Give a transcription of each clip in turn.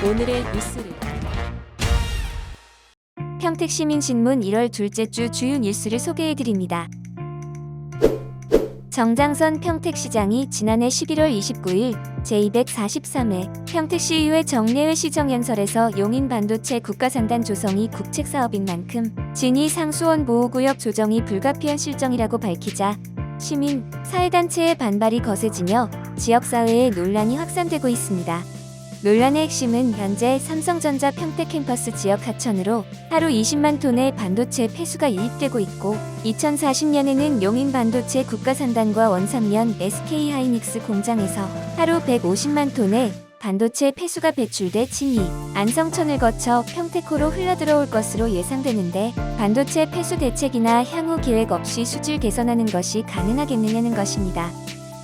오늘의 뉴스를 평택시민신문 1월 둘째 주 주요 뉴스를 소개해드립니다. 정장선 평택시장이 지난해 11월 29일 제243회 평택시의회 정례회 시정연설에서 용인 반도체 국가산단 조성이 국책사업인 만큼 진위 상수원 보호구역 조정이 불가피한 실정이라고 밝히자 시민, 사회단체의 반발이 거세지며 지역사회에 논란이 확산되고 있습니다. 논란의 핵심은 현재 삼성전자 평택 캠퍼스 지역 하천으로 하루 20만 톤의 반도체 폐수가 유입되고 있고 2040년에는 용인 반도체 국가산단과 원삼년 SK하이닉스 공장에서 하루 150만 톤의 반도체 폐수가 배출돼 진위, 안성천을 거쳐 평택호로 흘러들어올 것으로 예상되는데 반도체 폐수 대책이나 향후 계획 없이 수질 개선하는 것이 가능하겠느냐는 것입니다.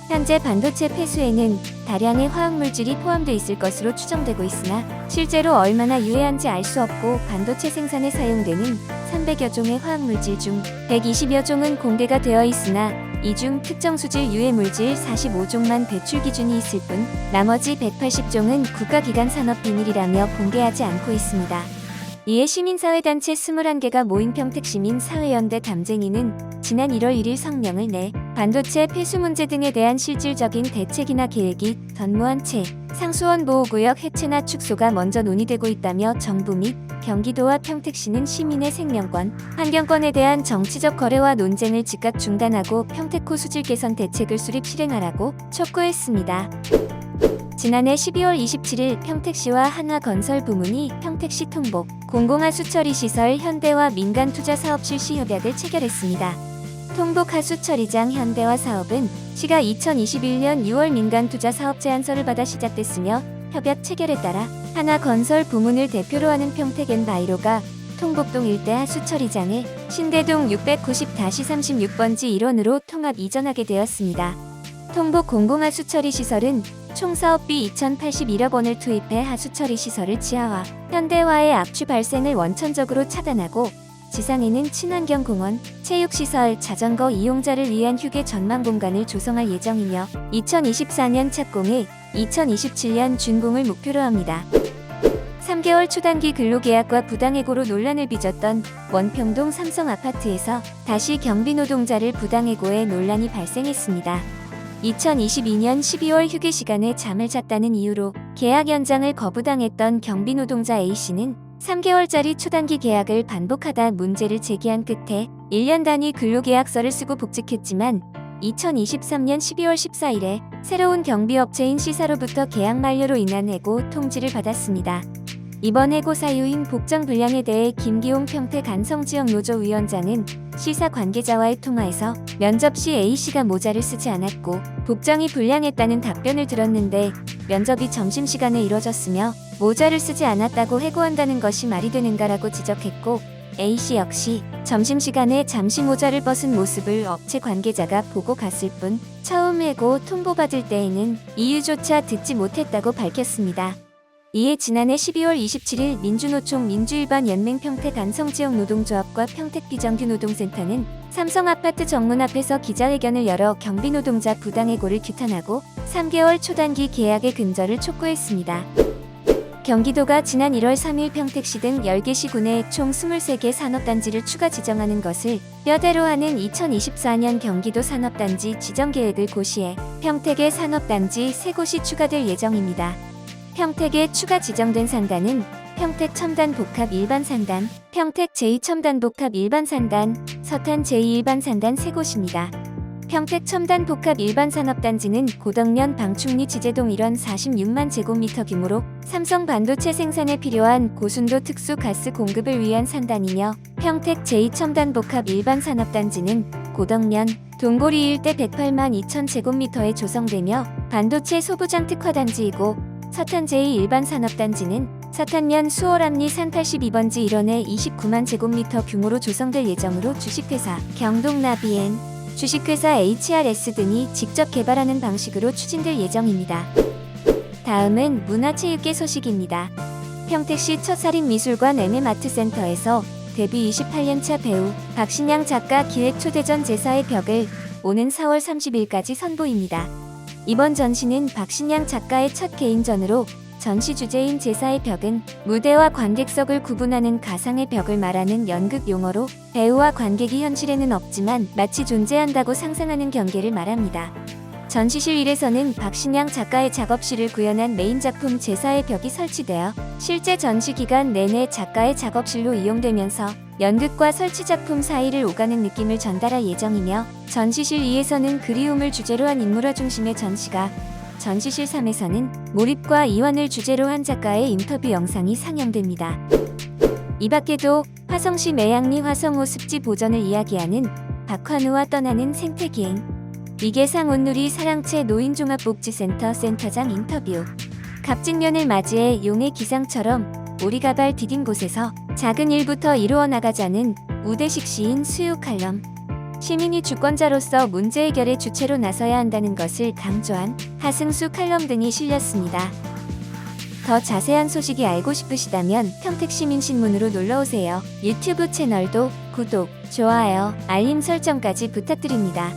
현재 반도체 폐수에는 다량의 화학물질이 포함되어 있을 것으로 추정되고 있으나 실제로 얼마나 유해한지 알 수 없고 반도체 생산에 사용되는 300여 종의 화학물질 중 120여 종은 공개가 되어 있으나 이 중 특정 수질 유해물질 45종만 배출 기준이 있을 뿐 나머지 180종은 국가기관 산업 비밀이라며 공개하지 않고 있습니다. 이에 시민사회단체 21개가 모인 평택시민사회연대 담쟁이는 지난 1월 1일 성명을 내 반도체 폐수 문제 등에 대한 실질적인 대책이나 계획이 전무한 채 상수원 보호구역 해체나 축소가 먼저 논의되고 있다며 정부 및 경기도와 평택시는 시민의 생명권, 환경권에 대한 정치적 거래와 논쟁을 즉각 중단하고 평택호 수질 개선 대책을 수립 실행하라고 촉구했습니다. 지난해 12월 27일 평택시와 한화건설 부문이 평택시 통복, 공공하수처리시설 현대와 민간투자사업 실시 협약을 체결했습니다. 통복하수처리장 현대화 사업은 시가 2021년 6월 민간투자사업 제안서를 받아 시작됐으며 협약 체결에 따라 한화건설 부문을 대표로 하는 평택엔바이로가 통복동 일대 하수처리장에 신대동 690-36번지 일원으로 통합 이전하게 되었습니다. 통복 공공하수처리시설은 총 사업비 2,081억 원을 투입해 하수처리 시설을 지하화, 현대화의 악취 발생을 원천적으로 차단하고 지상에는 친환경공원, 체육시설, 자전거 이용자를 위한 휴게 전망 공간을 조성할 예정이며 2024년 착공에 2027년 준공을 목표로 합니다. 3개월 초단기 근로계약과 부당해고로 논란을 빚었던 원평동 삼성아파트에서 다시 경비노동자를 부당해고해 논란이 발생했습니다. 2022년 12월 휴게 시간에 잠을 잤다는 이유로 계약 연장을 거부당했던 경비노동자 A씨는 3개월짜리 초단기 계약을 반복하다 문제를 제기한 끝에 1년 단위 근로계약서를 쓰고 복직했지만 2023년 12월 14일에 새로운 경비업체인 C사로부터 계약 만료로 인한 해고 통지를 받았습니다. 이번 해고 사유인 복장 불량에 대해 김기용 평택 안성지역노조위원장은 C사 관계자와의 통화에서 면접 시 A씨가 모자를 쓰지 않았고 복장이 불량했다는 답변을 들었는데 면접이 점심시간에 이뤄졌으며 모자를 쓰지 않았다고 해고한다는 것이 말이 되는가라고 지적했고 A씨 역시 점심시간에 잠시 모자를 벗은 모습을 업체 관계자가 보고 갔을 뿐 처음 해고 통보받을 때에는 이유조차 듣지 못했다고 밝혔습니다. 이에 지난해 12월 27일 민주노총 민주일반연맹 평택 안성지역노동조합과 평택비정규노동센터는 삼성아파트 정문 앞에서 기자회견을 열어 경비노동자 부당해고를 규탄하고 3개월 초단기 계약의 근절을 촉구했습니다. 경기도가 지난 1월 3일 평택시 등 10개 시군에 총 23개 산업단지를 추가 지정하는 것을 뼈대로 하는 2024년 경기도 산업단지 지정계획을 고시해 평택에 산업단지 3곳이 추가될 예정입니다. 평택에 추가 지정된 산단은 평택 첨단복합 일반산단, 평택 제2첨단복합 일반산단, 서탄 제2일반산단 3곳입니다. 평택 첨단복합 일반산업단지는 고덕면 방충리 지제동 일원 46만 제곱미터 규모로 삼성 반도체 생산에 필요한 고순도 특수 가스 공급을 위한 산단이며 평택 제2첨단복합 일반산업단지는 고덕면, 동고리 일대 108만 2천 제곱미터에 조성되며 반도체 소부장 특화단지이고 서탄 제2일반산업단지는 서탄면 수월암리 산 82번지 일원에 29만 제곱미터 규모로 조성될 예정으로 주식회사 경동나비엔, 주식회사 HRS 등이 직접 개발하는 방식으로 추진될 예정입니다. 다음은 문화체육계 소식입니다. 평택시 첫살인미술관 MM아트센터에서 데뷔 28년차 배우 박신양 작가 기획초대전 제사의 벽을 오는 4월 30일까지 선보입니다. 이번 전시는 박신양 작가의 첫 개인전으로 전시 주제인 제사의 벽은 무대와 관객석을 구분하는 가상의 벽을 말하는 연극 용어로 배우와 관객이 현실에는 없지만 마치 존재한다고 상상하는 경계를 말합니다. 전시실 1에서는 박신양 작가의 작업실을 구현한 메인 작품 제사의 벽이 설치되어 실제 전시 기간 내내 작가의 작업실로 이용되면서 연극과 설치 작품 사이를 오가는 느낌을 전달할 예정이며, 전시실 2에서는 그리움을 주제로 한 인물화 중심의 전시가, 전시실 3에서는 몰입과 이완을 주제로 한 작가의 인터뷰 영상이 상영됩니다. 이 밖에도 화성시 매양리 화성호 습지 보전을 이야기하는 박환우와 떠나는 생태기행, 이계상 온누리 사랑채 노인종합복지센터 센터장 인터뷰, 갑진년을 맞이해 용의 기상처럼 오리가발 디딘 곳에서 작은 일부터 이루어 나가자는 우대식 시인 수요 칼럼, 시민이 주권자로서 문제 해결의 주체로 나서야 한다는 것을 강조한 하승수 칼럼 등이 실렸습니다. 더 자세한 소식이 알고 싶으시다면 평택시민신문으로 놀러오세요. 유튜브 채널도 구독, 좋아요, 알림 설정까지 부탁드립니다.